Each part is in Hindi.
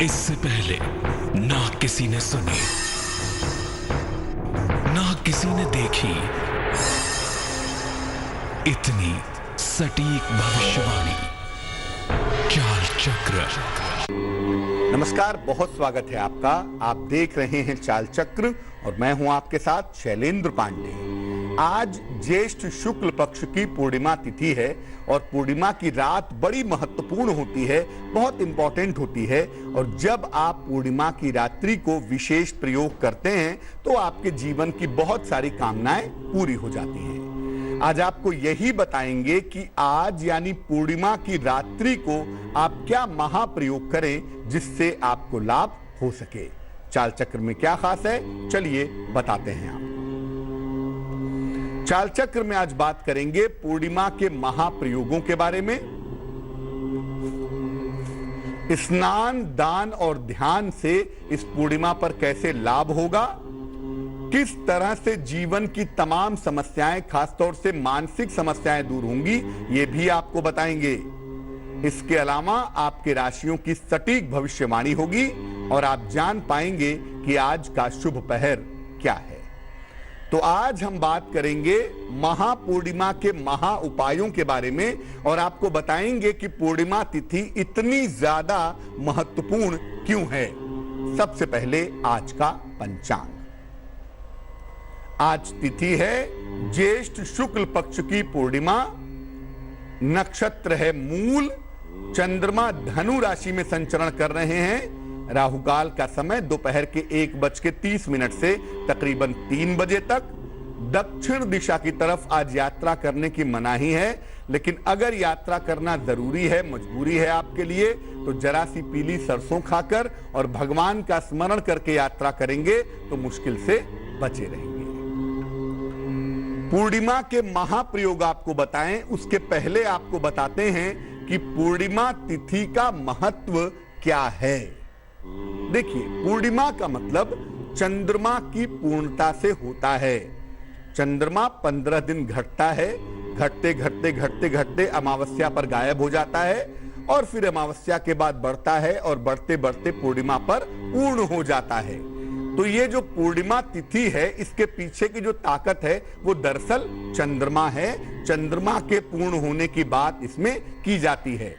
इससे पहले ना किसी ने सुनी, ना किसी ने देखी इतनी सटीक भविष्यवाणी। चाल चक्र। नमस्कार, बहुत स्वागत है आपका। आप देख रहे हैं चाल चक्र और मैं हूं आपके साथ शैलेंद्र पांडे। आज ज्येष्ठ शुक्ल पक्ष की पूर्णिमा तिथि है और पूर्णिमा की रात बड़ी महत्वपूर्ण होती है, बहुत इंपॉर्टेंट होती है। और जब आप पूर्णिमा की रात्रि को विशेष प्रयोग करते हैं तो आपके जीवन की बहुत सारी कामनाएं पूरी हो जाती हैं। आज आपको यही बताएंगे कि आज यानी पूर्णिमा की रात्रि को आप क्या महाप्रयोग करें जिससे आपको लाभ हो सके। चाल चक्र में क्या खास है, चलिए बताते हैं आप। चाल चक्र में आज बात करेंगे पूर्णिमा के महाप्रयोगों के बारे में। स्नान, दान और ध्यान से इस पूर्णिमा पर कैसे लाभ होगा, किस तरह से जीवन की तमाम समस्याएं, खासतौर से मानसिक समस्याएं दूर होंगी, ये भी आपको बताएंगे। इसके अलावा आपके राशियों की सटीक भविष्यवाणी होगी और आप जान पाएंगे कि आज का शुभ पहर क्या है। तो आज हम बात करेंगे महापूर्णिमा के महा उपायों के बारे में और आपको बताएंगे कि पूर्णिमा तिथि इतनी ज्यादा महत्वपूर्ण क्यों है। सबसे पहले आज का पंचांग। आज तिथि है ज्येष्ठ शुक्ल पक्ष की पूर्णिमा। नक्षत्र है मूल। चंद्रमा धनु राशि में संचरण कर रहे हैं। राहुकाल का समय दोपहर के 1:30 से तकरीबन 3 बजे तक। दक्षिण दिशा की तरफ आज यात्रा करने की मनाही है, लेकिन अगर यात्रा करना जरूरी है, मजबूरी है आपके लिए, तो जरा सी पीली सरसों खाकर और भगवान का स्मरण करके यात्रा करेंगे तो मुश्किल से बचे रहेंगे। पूर्णिमा के महाप्रयोग आपको बताएं, उसके पहले आपको बताते हैं कि पूर्णिमा तिथि का महत्व क्या है। देखिए, पूर्णिमा का मतलब चंद्रमा की पूर्णता से होता है। चंद्रमा 15 दिन घटता है, घटते घटते घटते घटते अमावस्या पर गायब हो जाता है और फिर अमावस्या के बाद बढ़ता है और बढ़ते बढ़ते पूर्णिमा पर पूर्ण हो जाता है। तो ये जो पूर्णिमा तिथि है, इसके पीछे की जो ताकत है वो दरअसल चंद्रमा है। चंद्रमा के पूर्ण होने की बात इसमें की जाती है।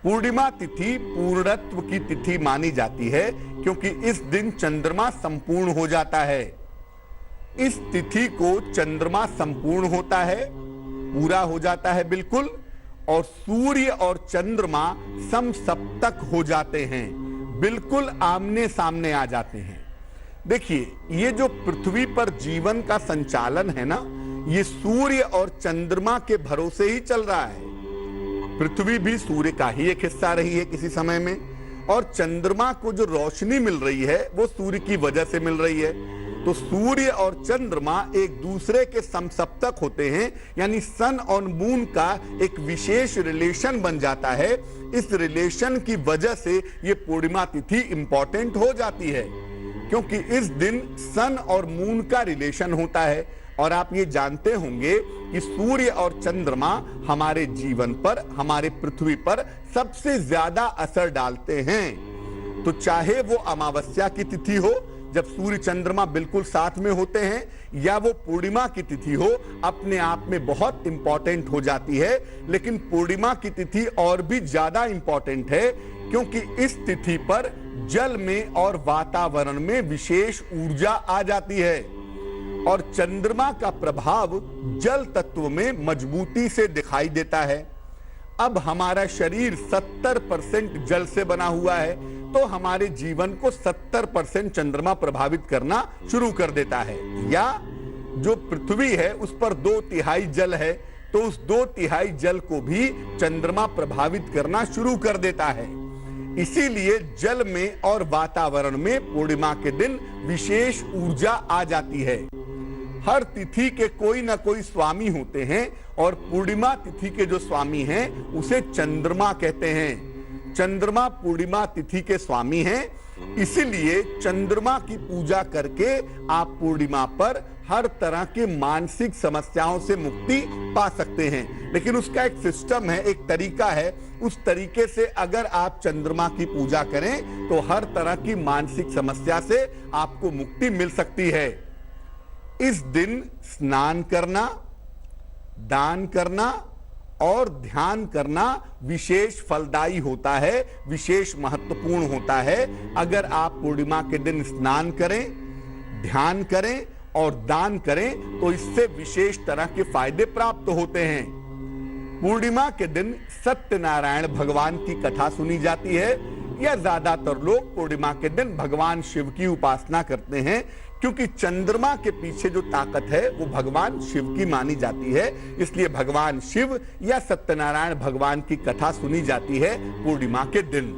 पूर्णिमा तिथि पूर्णत्व की तिथि मानी जाती है क्योंकि इस दिन चंद्रमा संपूर्ण हो जाता है। इस तिथि को चंद्रमा संपूर्ण होता है, पूरा हो जाता है बिल्कुल, और सूर्य और चंद्रमा समसप्तक हो जाते हैं, बिल्कुल आमने सामने आ जाते हैं। देखिए, ये जो पृथ्वी पर जीवन का संचालन है ना, ये सूर्य और चंद्रमा के भरोसे ही चल रहा है। पृथ्वी भी सूर्य का ही एक हिस्सा रही है किसी समय में, और चंद्रमा को जो रोशनी मिल रही है वो सूर्य की वजह से मिल रही है। तो सूर्य और चंद्रमा एक दूसरे के समसप्तक होते हैं, यानी सन और मून का एक विशेष रिलेशन बन जाता है। इस रिलेशन की वजह से ये पूर्णिमा तिथि इंपॉर्टेंट हो जाती है, क्योंकि इस दिन सन और मून का रिलेशन होता है। और आप ये जानते होंगे कि सूर्य और चंद्रमा हमारे जीवन पर, हमारे पृथ्वी पर सबसे ज्यादा असर डालते हैं। तो चाहे वो अमावस्या की तिथि हो जब सूर्य चंद्रमा बिल्कुल साथ में होते हैं, या वो पूर्णिमा की तिथि हो, अपने आप में बहुत इंपॉर्टेंट हो जाती है। लेकिन पूर्णिमा की तिथि और भी ज्यादा इंपॉर्टेंट है क्योंकि इस तिथि पर जल में और वातावरण में विशेष ऊर्जा आ जाती है और चंद्रमा का प्रभाव जल तत्व में मजबूती से दिखाई देता है। अब हमारा शरीर 70% जल से बना हुआ है, तो हमारे जीवन को 70% चंद्रमा प्रभावित करना शुरू कर देता है। या जो पृथ्वी है उस पर 2/3 जल है, तो उस 2/3 जल को भी चंद्रमा प्रभावित करना शुरू कर देता है। इसीलिए जल में और वातावरण में पूर्णिमा के दिन विशेष ऊर्जा आ जाती है। हर तिथि के कोई ना कोई स्वामी होते हैं और पूर्णिमा तिथि के जो स्वामी हैं उसे चंद्रमा कहते हैं। चंद्रमा पूर्णिमा तिथि के स्वामी हैं, इसीलिए चंद्रमा की पूजा करके आप पूर्णिमा पर हर तरह की मानसिक समस्याओं से मुक्ति पा सकते हैं। लेकिन उसका एक सिस्टम है, एक तरीका है। उस तरीके से अगर आप चंद्रमा की पूजा करें तो हर तरह की मानसिक समस्या से आपको मुक्ति मिल सकती है। इस दिन स्नान करना, दान करना और ध्यान करना विशेष फलदायी होता है, विशेष महत्वपूर्ण होता है। अगर आप पूर्णिमा के दिन स्नान करें, ध्यान करें और दान करें तो इससे विशेष तरह के फायदे प्राप्त होते हैं। पूर्णिमा के दिन सत्यनारायण भगवान की कथा सुनी जाती है, या ज्यादातर लोग पूर्णिमा के दिन भगवान शिव की उपासना करते हैं, क्योंकि चंद्रमा के पीछे जो ताकत है वो भगवान शिव की मानी जाती है। इसलिए भगवान शिव या सत्यनारायण भगवान की कथा सुनी जाती है पूर्णिमा के दिन।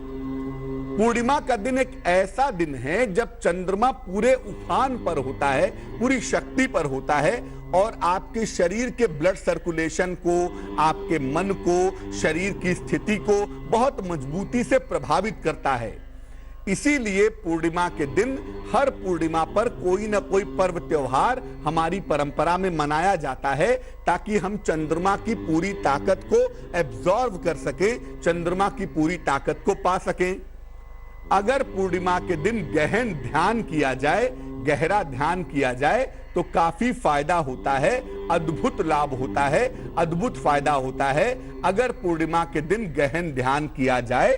पूर्णिमा का दिन एक ऐसा दिन है जब चंद्रमा पूरे उफान पर होता है, पूरी शक्ति पर होता है और आपके शरीर के ब्लड सर्कुलेशन को, आपके मन को, शरीर की स्थिति को बहुत मजबूती से प्रभावित करता है। इसीलिए पूर्णिमा के दिन, हर पूर्णिमा पर कोई ना कोई पर्व त्योहार हमारी परंपरा में मनाया जाता है, ताकि हम चंद्रमा की पूरी ताकत को एब्जॉर्व कर सकें, चंद्रमा की पूरी ताकत को पा सकें। अगर पूर्णिमा के दिन गहन ध्यान किया जाए, गहरा ध्यान किया जाए तो काफी फायदा होता है, अद्भुत लाभ होता है, अद्भुत फायदा होता है। अगर पूर्णिमा के दिन गहन ध्यान किया जाए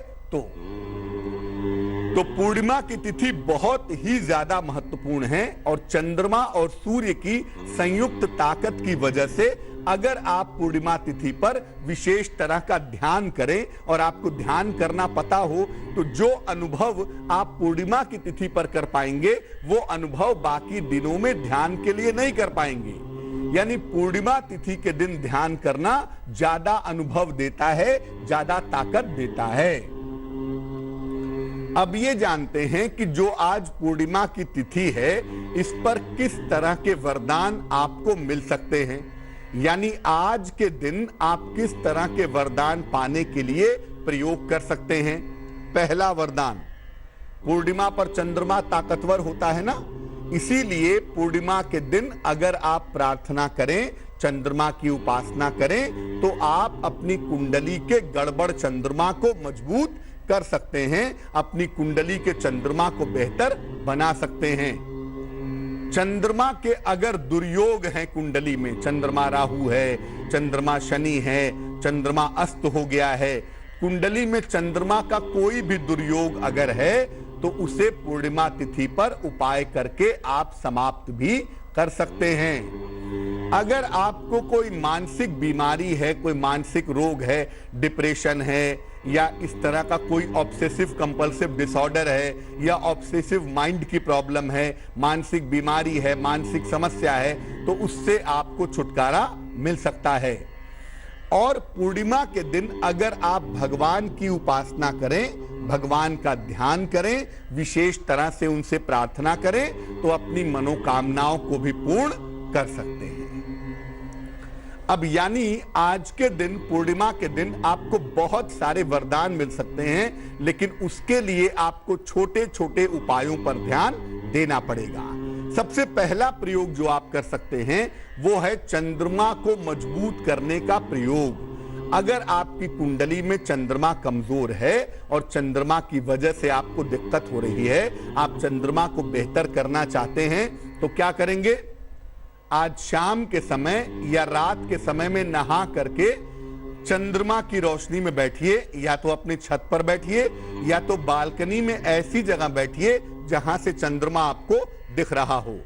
तो पूर्णिमा की तिथि बहुत ही ज्यादा महत्वपूर्ण है और चंद्रमा और सूर्य की संयुक्त ताकत की वजह से अगर आप पूर्णिमा तिथि पर विशेष तरह का ध्यान करें और आपको ध्यान करना पता हो तो जो अनुभव आप पूर्णिमा की तिथि पर कर पाएंगे वो अनुभव बाकी दिनों में ध्यान के लिए नहीं कर पाएंगे। यानी पूर्णिमा तिथि के दिन ध्यान करना ज्यादा अनुभव देता है, ज्यादा ताकत देता है। अब ये जानते हैं कि जो आज पूर्णिमा की तिथि है इस पर किस तरह के वरदान आपको मिल सकते हैं, यानी आज के दिन आप किस तरह के वरदान पाने के लिए प्रयोग कर सकते हैं। पहला वरदान, पूर्णिमा पर चंद्रमा ताकतवर होता है ना, इसीलिए पूर्णिमा के दिन अगर आप प्रार्थना करें, चंद्रमा की उपासना करें तो आप अपनी कुंडली के गड़बड़ चंद्रमा को मजबूत कर सकते हैं, अपनी कुंडली के चंद्रमा को बेहतर बना सकते हैं। चंद्रमा के अगर दुर्योग हैं कुंडली में, चंद्रमा राहु है, चंद्रमा शनि है, चंद्रमा अस्त हो गया है, कुंडली में चंद्रमा का कोई भी दुर्योग अगर है तो उसे पूर्णिमा तिथि पर उपाय करके आप समाप्त भी कर सकते हैं। अगर आपको कोई मानसिक बीमारी है, कोई मानसिक रोग है, डिप्रेशन है या इस तरह का कोई ऑब्सेसिव कंपल्सिव डिसऑर्डर है या ऑब्सेसिव माइंड की प्रॉब्लम है, मानसिक बीमारी है, मानसिक समस्या है, तो उससे आपको छुटकारा मिल सकता है। और पूर्णिमा के दिन अगर आप भगवान की उपासना करें, भगवान का ध्यान करें, विशेष तरह से उनसे प्रार्थना करें तो अपनी मनोकामनाओं को भी पूर्ण कर सकते हैं। अब यानी आज के दिन, पूर्णिमा के दिन आपको बहुत सारे वरदान मिल सकते हैं, लेकिन उसके लिए आपको छोटे छोटे उपायों पर ध्यान देना पड़ेगा। सबसे पहला प्रयोग जो आप कर सकते हैं वो है चंद्रमा को मजबूत करने का प्रयोग। अगर आपकी कुंडली में चंद्रमा कमजोर है और चंद्रमा की वजह से आपको दिक्कत हो रही है, आप चंद्रमा को बेहतर करना चाहते हैं, तो क्या करेंगे? आज शाम के समय या रात के समय में नहा करके चंद्रमा की रोशनी में बैठिए, या तो अपनी छत पर बैठिए या तो बालकनी में ऐसी जगह बैठिए जहां से चंद्रमा आपको दिख रहा हो।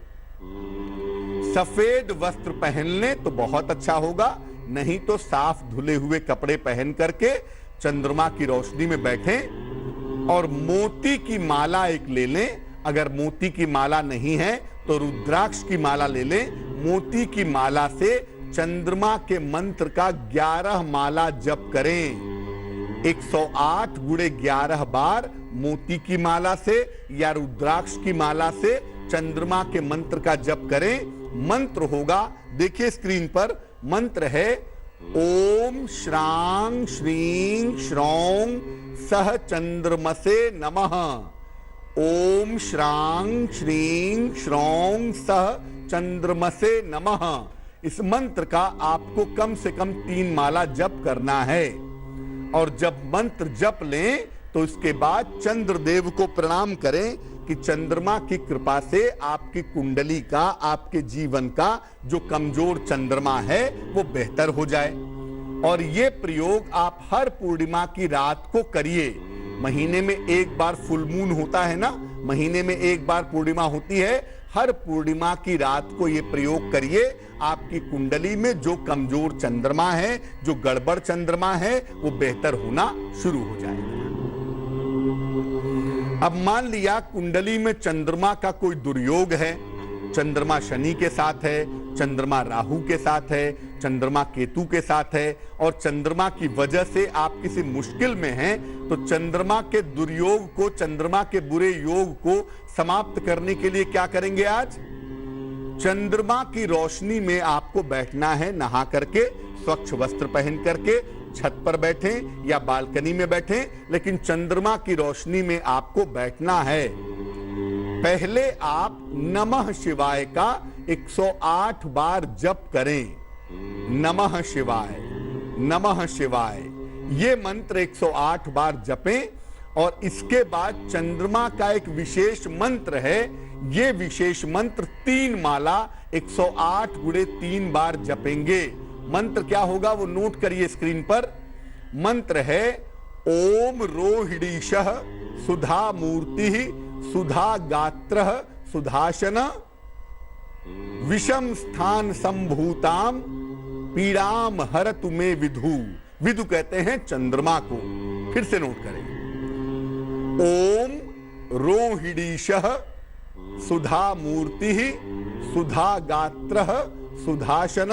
सफेद वस्त्र पहन लें तो बहुत अच्छा होगा, नहीं तो साफ धुले हुए कपड़े पहन करके चंद्रमा की रोशनी में बैठें और मोती की माला एक ले लें। अगर मोती की माला नहीं है तो रुद्राक्ष की माला ले लें। मोती की माला से चंद्रमा के मंत्र का 11 माला जप करें। 108 गुणे 11 बार मोती की माला से या रुद्राक्ष की माला से चंद्रमा के मंत्र का जप करें। मंत्र होगा, देखिए स्क्रीन पर, मंत्र है ओम श्रांग श्रीं श्रौं सह चंद्रमसे नमः। ओम श्रांग श्रीं श्रौं सह चंद्रमसे नमः। इस मंत्र का आपको कम से कम 3 माला जप करना है। और जब मंत्र जप लें तो इसके बाद चंद्रदेव को प्रणाम करें कि चंद्रमा की कृपा से आपकी कुंडली का, आपके जीवन का जो कमजोर चंद्रमा है वो बेहतर हो जाए। और ये प्रयोग आप हर पूर्णिमा की रात को करिए। महीने में एक बार फुल मून होता है ना, महीने में एक बार पूर्णिमा होती है। हर पूर्णिमा की रात को ये प्रयोग करिए। आपकी कुंडली में जो कमजोर चंद्रमा है, जो गड़बड़ चंद्रमा है, वो बेहतर होना शुरू हो जाएगा। अब मान लिया कुंडली में चंद्रमा का कोई दुर्योग है, चंद्रमा शनि के साथ है, चंद्रमा राहु के साथ है, चंद्रमा केतु के साथ है, और चंद्रमा की वजह से आप किसी मुश्किल में हैं, तो चंद्रमा के दुर्योग को, चंद्रमा के बुरे योग को समाप्त करने के लिए क्या करेंगे? आज चंद्रमा की रोशनी में आपको बैठना है। नहा करके, स्वच्छ वस्त्र पहन करके छत पर बैठें या बालकनी में बैठें, लेकिन चंद्रमा की रोशनी में आपको बैठना है। पहले आप नमः शिवाय का 108 बार जप करें। नमः शिवाय, नमः शिवाय, ये मंत्र 108 बार जपें। और इसके बाद चंद्रमा का एक विशेष मंत्र है, ये विशेष मंत्र 3 माला 108 गुणे 3 बार जपेंगे। मंत्र क्या होगा वो नोट करिए स्क्रीन पर। मंत्र है ओम रोहिणीशः सुधा मूर्ति सुधा गात्र सुधाशन विषम स्थान संभूताम पीड़ाम हरतु मे विधु। विधु कहते हैं चंद्रमा को। फिर से नोट करें। ओम रोहिणीशः सुधा मूर्ति सुधा गात्र सुधाशन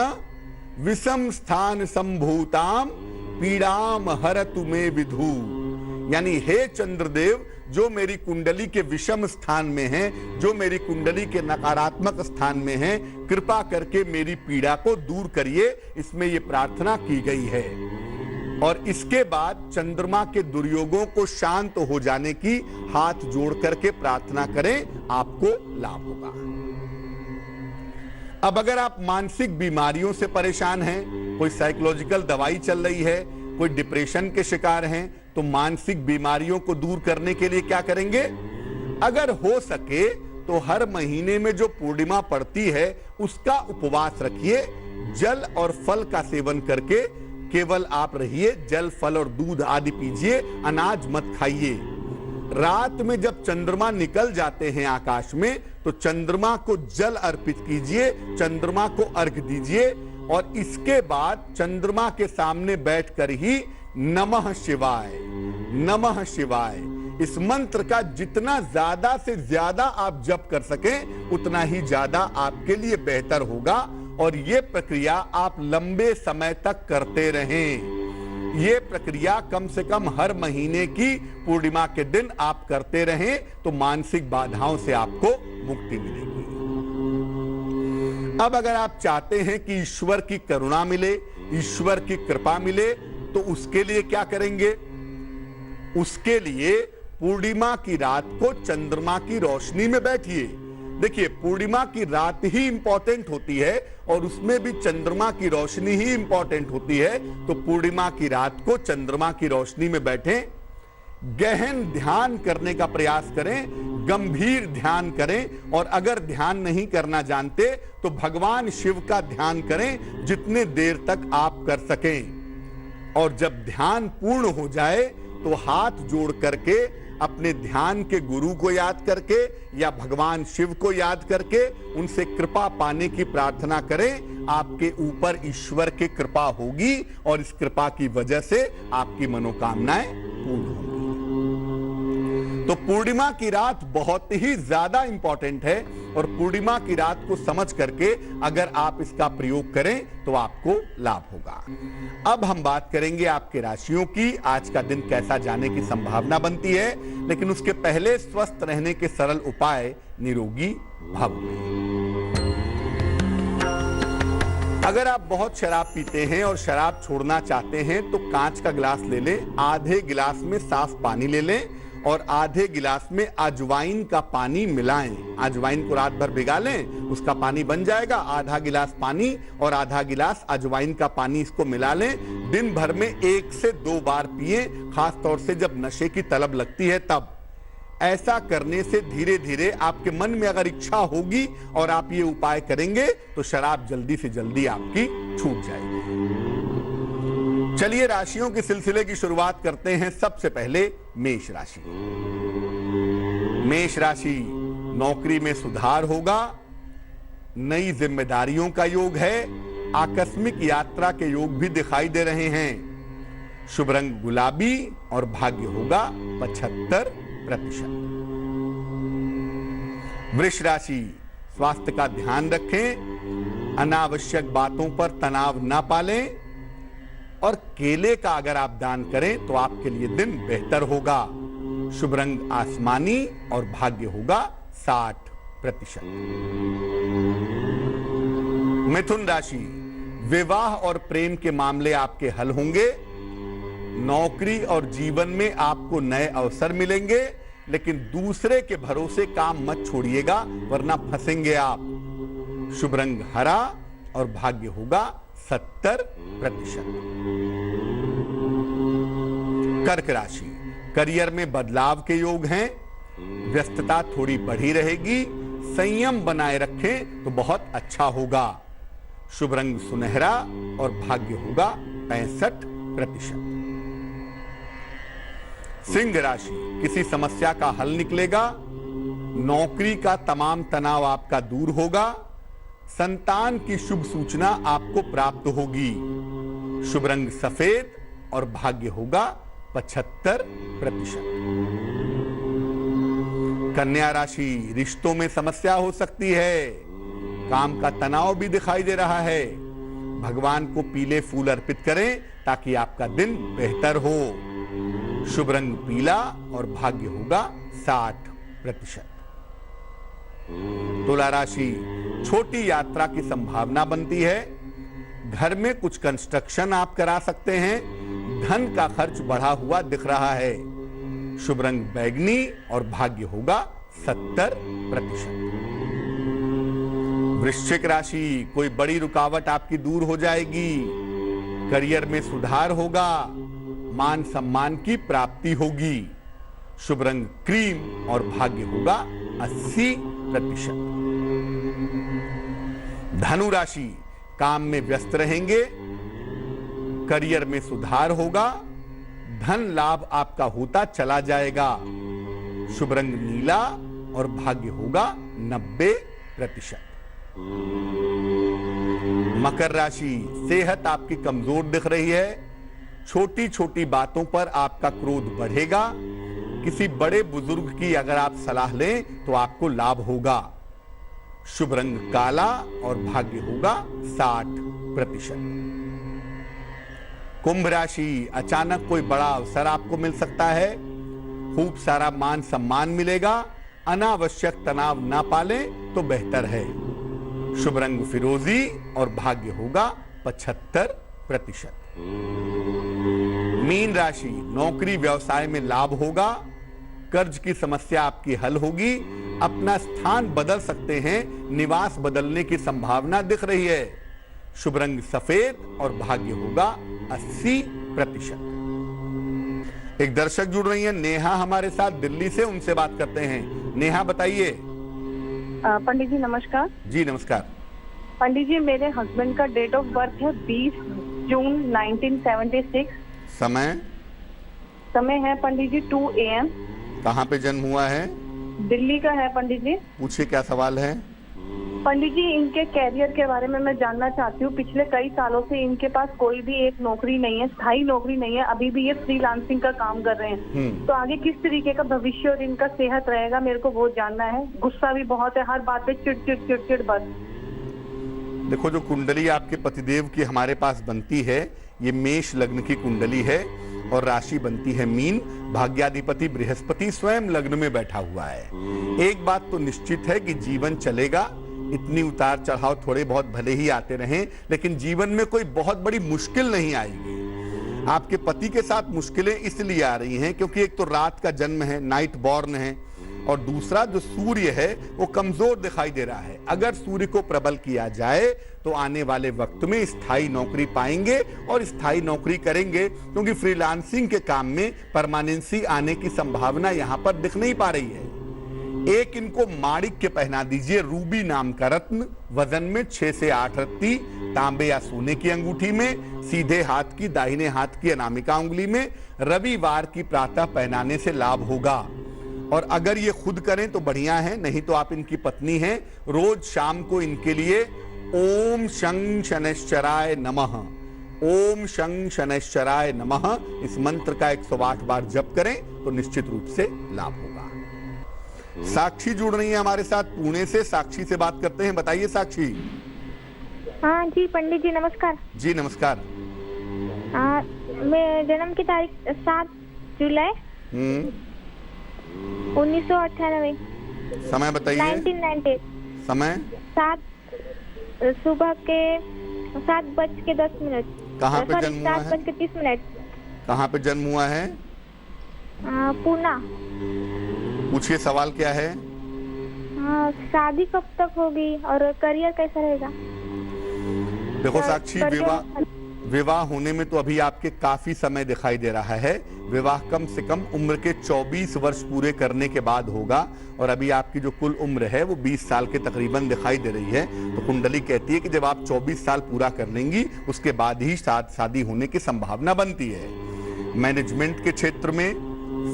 विषम स्थान संभूताम पीड़ाम हरतु मे विधु। यानी हे चंद्रदेव, जो मेरी कुंडली के विषम स्थान में हैं, जो मेरी कुंडली के नकारात्मक स्थान में हैं, कृपा करके मेरी पीड़ा को दूर करिए। इसमें यह प्रार्थना की गई है। और इसके बाद चंद्रमा के दुर्योगों को शांत हो जाने की हाथ जोड़ करके प्रार्थना करें, आपको लाभ होगा। अब अगर आप मानसिक बीमारियों से परेशान हैं, कोई साइकोलॉजिकल दवाई चल रही है, कोई डिप्रेशन के शिकार हैं, तो मानसिक बीमारियों को दूर करने के लिए क्या करेंगे? अगर हो सके तो हर महीने में जो पूर्णिमा पड़ती है उसका उपवास रखिए। जल और फल का सेवन करके केवल आप रहिए। जल, फल और दूध आदि पीजिए, अनाज मत खाइए। रात में जब चंद्रमा निकल जाते हैं आकाश में, तो चंद्रमा को जल अर्पित कीजिए, चंद्रमा को अर्घ दीजिए। और इसके बाद चंद्रमा के सामने बैठकर ही नमः शिवाय, नमः शिवाय, इस मंत्र का जितना ज्यादा से ज्यादा आप जप कर सकें, उतना ही ज्यादा आपके लिए बेहतर होगा। और ये प्रक्रिया आप लंबे समय तक करते रहें। ये प्रक्रिया कम से कम हर महीने की पूर्णिमा के दिन आप करते रहें, तो मानसिक बाधाओं से आपको मुक्ति मिलेगी। अब अगर आप चाहते हैं कि ईश्वर की करुणा मिले, ईश्वर की कृपा मिले, तो उसके लिए क्या करेंगे? उसके लिए पूर्णिमा की रात को चंद्रमा की रोशनी में बैठिए। देखिए, पूर्णिमा की रात ही इंपॉर्टेंट होती है और उसमें भी चंद्रमा की रोशनी ही इंपॉर्टेंट होती है। तो पूर्णिमा की रात को चंद्रमा की रोशनी में बैठें, गहन ध्यान करने का प्रयास करें, गंभीर ध्यान करें। और अगर ध्यान नहीं करना जानते तो भगवान शिव का ध्यान करें, जितने देर तक आप कर सकें। और जब ध्यान पूर्ण हो जाए तो हाथ जोड़ करके अपने ध्यान के गुरु को याद करके या भगवान शिव को याद करके उनसे कृपा पाने की प्रार्थना करें। आपके ऊपर ईश्वर की कृपा होगी और इस कृपा की वजह से आपकी मनोकामनाएं पूर्ण होंगी। तो पूर्णिमा की रात बहुत ही ज्यादा इंपॉर्टेंट है और पूर्णिमा की रात को समझ करके अगर आप इसका प्रयोग करें तो आपको लाभ होगा। अब हम बात करेंगे आपके राशियों की, आज का दिन कैसा जाने की संभावना बनती है। लेकिन उसके पहले स्वस्थ रहने के सरल उपाय, निरोगी भव। अगर आप बहुत शराब पीते हैं और शराब छोड़ना चाहते हैं तो कांच का गिलास ले लें, आधे गिलास में साफ पानी ले लें और आधे गिलास में अजवाइन का पानी मिलाएं। अजवाइन को रात भर भिगा लें, उसका पानी बन जाएगा। आधा गिलास पानी और आधा गिलास अजवाइन का पानी इसको मिला लें। दिन भर में 1 से 2 बार पिए, खास तौर से जब नशे की तलब लगती है तब। ऐसा करने से धीरे धीरे आपके मन में अगर इच्छा होगी और आप ये उपाय करेंगे तो शराब जल्दी से जल्दी आपकी छूट जाएगी। चलिए राशियों के सिलसिले की शुरुआत करते हैं। सबसे पहले मेष राशि। मेष राशि, नौकरी में सुधार होगा, नई जिम्मेदारियों का योग है, आकस्मिक यात्रा के योग भी दिखाई दे रहे हैं। शुभ रंग गुलाबी और भाग्य होगा 75%। वृष राशि, स्वास्थ्य का ध्यान रखें, अनावश्यक बातों पर तनाव ना पालें और केले का अगर आप दान करें तो आपके लिए दिन बेहतर होगा। शुभ रंग आसमानी और भाग्य होगा 60%। मिथुन राशि, विवाह और प्रेम के मामले आपके हल होंगे। नौकरी और जीवन में आपको नए अवसर मिलेंगे, लेकिन दूसरे के भरोसे काम मत छोड़िएगा वरना फंसेंगे आप। शुभ रंग हरा और भाग्य होगा 70%। कर्क राशि, करियर में बदलाव के योग हैं, व्यस्तता थोड़ी बढ़ी रहेगी, संयम बनाए रखें तो बहुत अच्छा होगा। शुभ रंग सुनहरा और भाग्य होगा 65%। सिंह राशि, किसी समस्या का हल निकलेगा, नौकरी का तमाम तनाव आपका दूर होगा, संतान की शुभ सूचना आपको प्राप्त होगी। शुभ रंग सफेद और भाग्य होगा 75%। कन्या राशि, रिश्तों में समस्या हो सकती है, काम का तनाव भी दिखाई दे रहा है। भगवान को पीले फूल अर्पित करें ताकि आपका दिन बेहतर हो। शुभ रंग पीला और भाग्य होगा 60%। तुला राशि, छोटी यात्रा की संभावना बनती है, घर में कुछ कंस्ट्रक्शन आप करा सकते हैं, धन का खर्च बढ़ा हुआ दिख रहा है। शुभ रंग बैगनी और भाग्य होगा 70%। वृश्चिक राशि, कोई बड़ी रुकावट आपकी दूर हो जाएगी, करियर में सुधार होगा, मान सम्मान की प्राप्ति होगी। शुभ रंग क्रीम और भाग्य होगा 80%। धनु राशि, काम में व्यस्त रहेंगे, करियर में सुधार होगा, धन लाभ आपका होता चला जाएगा। शुभ रंग नीला और भाग्य होगा 90%। मकर राशि, सेहत आपकी कमजोर दिख रही है, छोटी छोटी बातों पर आपका क्रोध बढ़ेगा, किसी बड़े बुजुर्ग की अगर आप सलाह लें तो आपको लाभ होगा। शुभ रंग काला और भाग्य होगा 60%। कुंभ राशि, अचानक कोई बड़ा अवसर आपको मिल सकता है, खूब सारा मान सम्मान मिलेगा, अनावश्यक तनाव ना पालें तो बेहतर है। शुभ रंग फिरोजी और भाग्य होगा 75%। मीन राशि, नौकरी व्यवसाय में लाभ होगा, कर्ज की समस्या आपकी हल होगी, अपना स्थान बदल सकते हैं, निवास बदलने की संभावना दिख रही है। शुभ रंग सफेद और भाग्य होगा 80%। एक दर्शक जुड़ रही हैं नेहा हमारे साथ दिल्ली से, उनसे बात करते हैं। नेहा बताइए। पंडित जी नमस्कार। जी नमस्कार। पंडित जी, मेरे हस्बैंड का डेट ऑफ बर्थ है 20 जून 1976। समय है पंडित जी 2 AM। कहाँ पे जन्म हुआ है? दिल्ली का है पंडित जी। पूछिए क्या सवाल है? पंडित जी, इनके कैरियर के बारे में मैं जानना चाहती हूँ। पिछले कई सालों से इनके पास कोई भी एक नौकरी नहीं है, स्थायी नौकरी नहीं है, अभी भी ये फ्रीलांसिंग का काम कर रहे हैं। तो आगे किस तरीके का भविष्य और इनका सेहत रहेगा, मेरे को वो जानना है। गुस्सा भी बहुत है, हर बात पे चिड़चिड़ बस। देखो, जो कुंडली आपके पतिदेव की हमारे पास बनती है, ये मेष लग्न की कुंडली है और राशि बनती है मीन। भाग्याधिपति बृहस्पति स्वयं लग्न में बैठा हुआ है। एक बात तो निश्चित है कि जीवन चलेगा, इतनी उतार चढ़ाव थोड़े बहुत भले ही आते रहें, लेकिन जीवन में कोई बहुत बड़ी मुश्किल नहीं आएगी। आपके पति के साथ मुश्किलें इसलिए आ रही हैं क्योंकि एक तो रात का जन्म है, नाइट बॉर्न है, और दूसरा जो सूर्य है वो कमजोर दिखाई दे रहा है। अगर सूर्य को प्रबल किया जाए तो आने वाले वक्त में स्थायी नौकरी पाएंगे और स्थायी नौकरी करेंगे, क्योंकि फ्रीलांसिंग के काम में परमानेंसी आने की संभावना यहां पर दिख नहीं पा रही है। एक इनको माणिक्य पहना दीजिए, रूबी नाम का रत्न, वजन में 6 से 8 रत्ती, तांबे या सोने की अंगूठी में, सीधे हाथ की दाहिने हाथ की अनामिका उंगली में, रविवार की प्रातः पहनाने से लाभ होगा। और अगर ये खुद करें तो बढ़िया है, नहीं तो आप इनकी पत्नी हैं, रोज शाम को इनके लिए ओम शं शनैश्चराय नमः, ओम शं शनैश्चराय नमः इस मंत्र का 108 बार जप करें तो निश्चित रूप से लाभ होगा। साक्षी जुड़ रही है हमारे साथ पुणे से, साक्षी से बात करते हैं। बताइए साक्षी। हाँ जी पंडित जी नमस्कार। जी नमस्कार। मैं जन्म की तारीख 7 जुलाई 1998। समय बताइए। 1998। समय 7 सुबह के 7:10। कहाँ पे जन्म हुआ है? 7:30। कहाँ पे जन्म हुआ है? पूना। पूछिए सवाल क्या है? शादी कब तक होगी और करियर कैसा रहेगा? देखो साक्षी, विवाह होने में तो अभी आपके काफी समय दिखाई दे रहा है। विवाह कम से कम उम्र के 24 वर्ष पूरे करने के बाद होगा, और अभी आपकी जो कुल उम्र है वो 20 साल के तकरीबन दिखाई दे रही है। तो कुंडली कहती है कि जब आप 24 साल पूरा कर लेंगी उसके बाद ही शादी होने की संभावना बनती है। मैनेजमेंट के क्षेत्र में,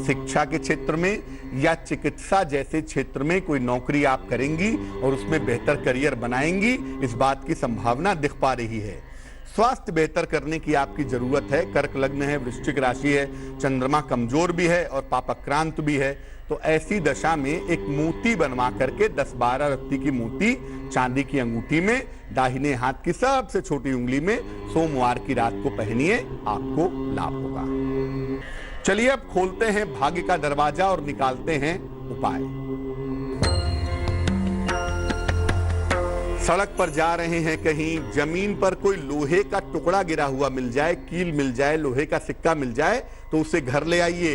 शिक्षा के क्षेत्र में या चिकित्सा जैसे क्षेत्र में कोई नौकरी आप करेंगी और उसमें बेहतर करियर बनाएंगी, इस बात की संभावना दिख पा रही है। स्वास्थ्य बेहतर करने की आपकी जरूरत है। कर्क लग्न है, वृश्चिक राशि है, चंद्रमा कमजोर भी है और पापाक्रांत भी है। तो ऐसी दशा में एक मोती बनवा करके 10-12 रत्ती की मोती चांदी की अंगूठी में, दाहिने हाथ की सबसे छोटी उंगली में सोमवार की रात को पहनिए, आपको लाभ होगा। चलिए अब खोलते हैं भाग्य का दरवाजा और निकालते हैं उपाय। सड़क पर जा रहे हैं, कहीं जमीन पर कोई लोहे का टुकड़ा गिरा हुआ मिल जाए, कील मिल जाए, लोहे का सिक्का मिल जाए तो उसे घर ले आइए।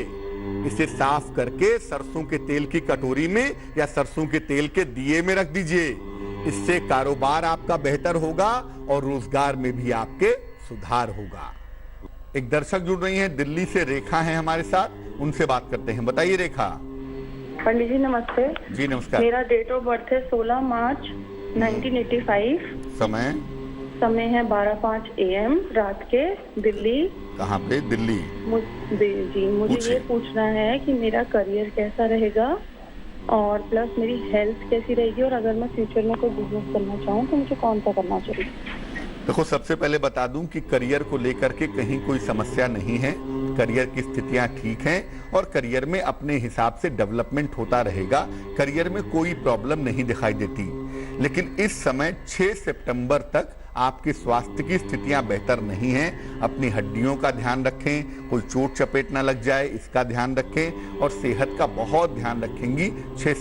इसे साफ करके सरसों के तेल की कटोरी में या सरसों के तेल के दिए में रख दीजिए। इससे कारोबार आपका बेहतर होगा और रोजगार में भी आपके सुधार होगा। एक दर्शक जुड़ रही हैं, दिल्ली से रेखा हैं हमारे साथ, उनसे बात करते हैं। बताइए रेखा। पंडित जी नमस्ते। जी नमस्कार। मेरा डेट ऑफ बर्थ है 16 मार्च 1985। समय है 12:05 AM रात के, दिल्ली। कहाँ पे? दिल्ली। जी मुझे ये पूछना है कि मेरा करियर कैसा रहेगा और प्लस मेरी हेल्थ कैसी रहेगी, और अगर मैं फ्यूचर में कोई बिजनेस करना चाहूँ तो मुझे कौन सा करना चाहिए? देखो, सबसे पहले बता दूं कि करियर को लेकर के कहीं कोई समस्या नहीं है। करियर की स्थितियां ठीक हैं और करियर में अपने हिसाब से डेवलपमेंट होता रहेगा। करियर में कोई प्रॉब्लम नहीं दिखाई देती। लेकिन इस समय 6 सितंबर तक आपके स्वास्थ्य की स्थितियां बेहतर नहीं हैं। अपनी हड्डियों का ध्यान रखें, कोई चोट चपेट ना लग जाए, इसका ध्यान रखें और सेहत का बहुत ध्यान रखेंगी। 6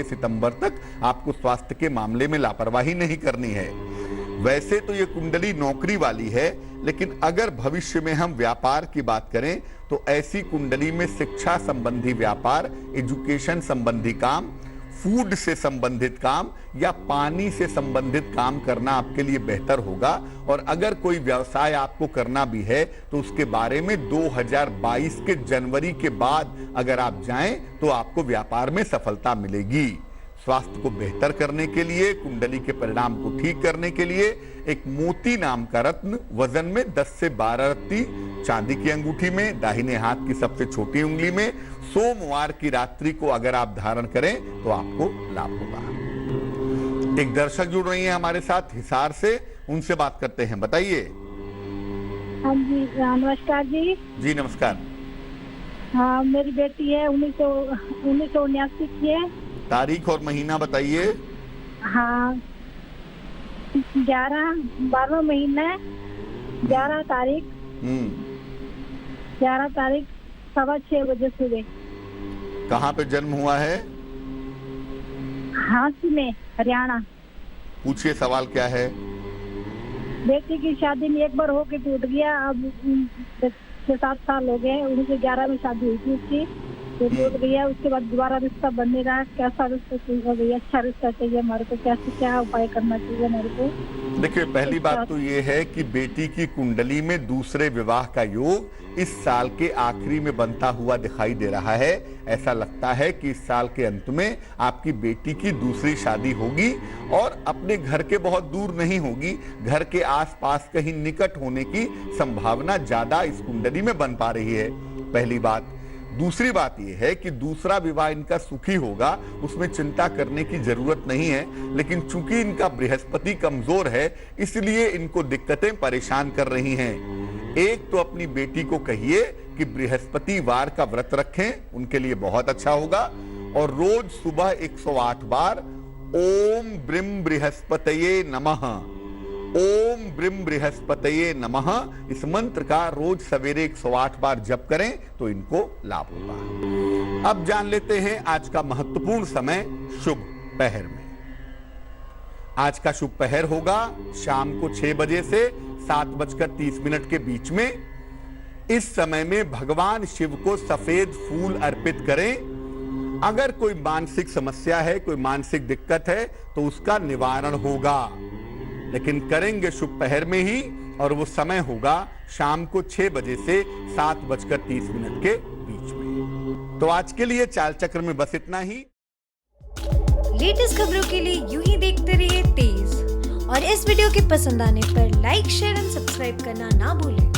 सितंबर तक आपको स्वास्थ्य के मामले में लापरवाही नहीं करनी है। वैसे तो ये कुंडली नौकरी वाली है, लेकिन अगर भविष्य में हम व्यापार की बात करें तो ऐसी कुंडली में शिक्षा संबंधी व्यापार, एजुकेशन संबंधी काम, फूड से संबंधित काम या पानी से संबंधित काम करना आपके लिए बेहतर होगा। और अगर कोई व्यवसाय आपको करना भी है तो उसके बारे में 2022 के जनवरी के बाद अगर आप जाएं तो आपको व्यापार में सफलता मिलेगी। स्वास्थ्य को बेहतर करने के लिए, कुंडली के परिणाम को ठीक करने के लिए एक मोती नाम का रत्न, वजन में 10 से 12 रत्ती, चांदी की अंगूठी में, दाहिने हाथ की सबसे छोटी उंगली में, सोमवार की रात्रि को अगर आप धारण करें तो आपको लाभ होगा। एक दर्शक जुड़ रही हैं हमारे साथ हिसार से, उनसे बात करते हैं। बताइए। हाँ जी नमस्कार जी। जी नमस्कार। हाँ, मेरी बेटी है 1979 की है। तारीख और महीना बताइए। हाँ, 12वां महीना, 11 तारीख 6:15 बजे सुबह। कहाँ पे जन्म हुआ है? हाँसी में, हरियाणा। पूछिए सवाल क्या है। बेटी की शादी में एक बार होके टूट गया, अब 6-7 साल हो गए। 1911 में शादी हुई थी उसकी, तो टूट गया। उसके बाद दोबारा रिश्ता बन नहीं रहा। कैसा रिश्ता चाहिए? अच्छा रिश्ता चाहिए हमारे को। कैसे, क्या उपाय करना चाहिए हमारे को? देखिए, पहली बात तो ये है कि बेटी की कुंडली में दूसरे विवाह का योग इस साल के आखिरी में बनता हुआ दिखाई दे रहा है। ऐसा लगता है कि इस साल के अंत में आपकी बेटी की दूसरी शादी होगी और अपने घर के बहुत दूर नहीं होगी, घर के आसपास कहीं निकट होने की संभावना ज्यादा इस कुंडली में बन पा रही है, पहली बात। दूसरी बात यह है कि दूसरा विवाह इनका सुखी होगा, उसमें चिंता करने की जरूरत नहीं है। लेकिन चूंकि इनका बृहस्पति कमजोर है, इसलिए इनको दिक्कतें परेशान कर रही हैं। एक तो अपनी बेटी को कहिए कि बृहस्पतिवार का व्रत रखें, उनके लिए बहुत अच्छा होगा। और रोज सुबह 108 बार ओम ब्रिम बृहस्पतये नमः, ओम ब्रिम बृहस्पतये नमः, इस मंत्र का रोज सवेरे 108 बार जप करें तो इनको लाभ होगा। अब जान लेते हैं आज का महत्वपूर्ण समय शुभ पहर में। आज का शुभ पहर होगा शाम को 6 बजे से 7:30 के बीच में। इस समय में भगवान शिव को सफेद फूल अर्पित करें। अगर कोई मानसिक समस्या है, कोई मानसिक दिक्कत है तो उसका निवारण होगा, लेकिन करेंगे शुभ पहर में ही, और वो समय होगा शाम को 6 बजे से 7:30 के बीच में। तो आज के लिए चाल चक्र में बस इतना ही। लेटेस्ट खबरों के लिए यूं ही देखते रहिए तेज, और इस वीडियो के पसंद आने पर लाइक, शेयर एंड सब्सक्राइब करना ना भूलें।